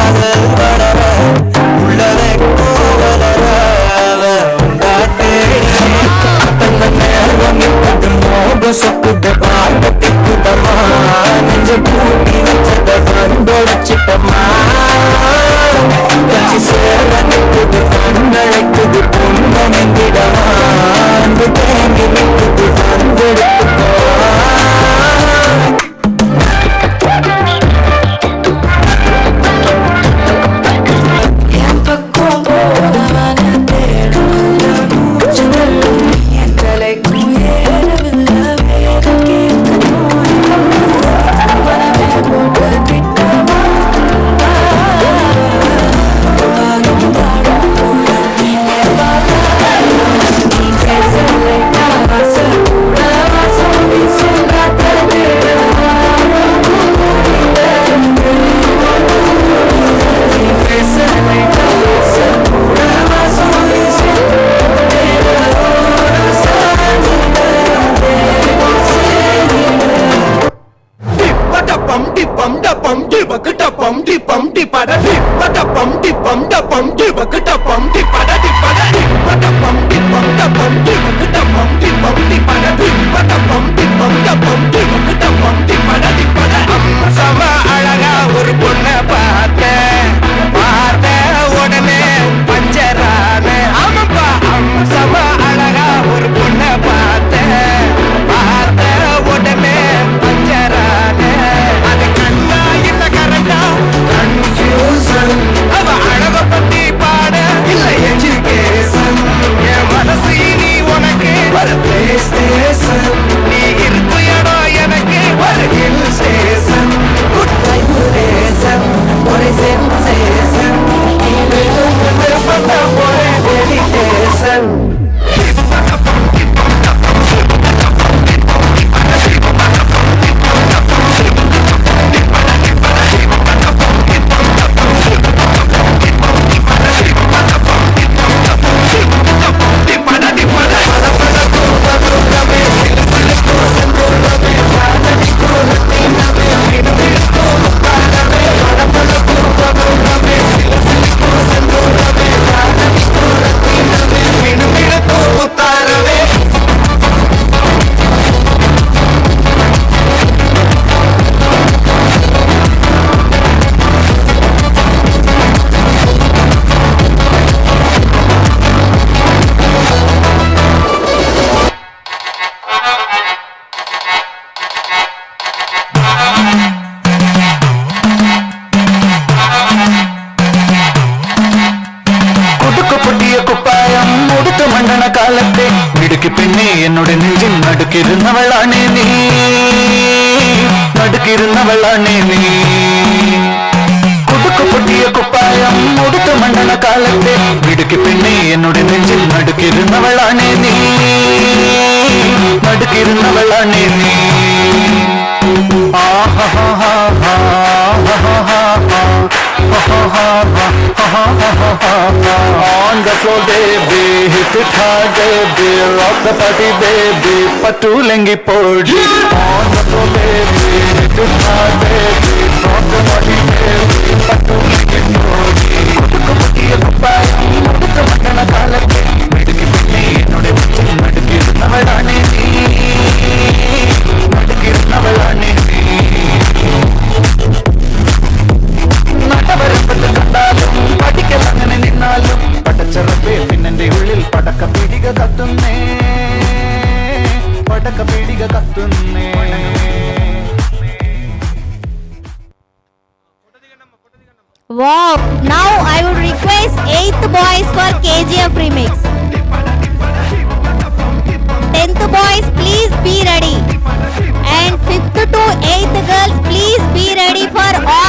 காதல் வளர உள்ளதை கோவலர தன்ன நேரம் மோக சொக்குத பாட்டத்திக்குதமா நெஞ்ச பூட்டி வச்சத கண்டொடச்சிட்டமா கட்சி சேர நிற்குது கண்ணழைக்குது பொன்னமெங்கிடமா அன்பு தேங்கி நிற்குது அன்பெடுத்துக்கோ என்னுடைய நெஞ்சில் நடுக்கிருந்தவளானே நீ நடுக்கிருந்தவளானே நீ குடுக்கு பொட்டிய குப்பாயம் முடித்த மண்டல காலத்தே விடுக்கு பெண்ணே என்னுடைய நெஞ்சில் நடுக்கிருந்தவளானே நீ நடுக்கிருந்தவளானே நீ On the floor baby, hit it hard baby, rock the party baby, patulengi podi. On the floor baby, hit it hard baby, rock the party baby, patulengi podi. Kudukku putiya kuppayam mudukku mandana kalatte midukki pinne ennode vachil nadukirunnavalane nee nadukirunnavalane nee നടവരപ്പത്ത് കണ്ടാലും പഠിക്കലങ്ങനെ നിന്നാലും പടച്ചറപ്പേ പിന്നെന്റെ ഉള്ളിൽ പടക്ക പീടിക കത്തുന്നേ പടക്ക പീടിക കത്തുന്നേ Wow! Now I would request 8th boys for KGF remix. 10th boys please be ready. And 5th to 8th girls please be ready for all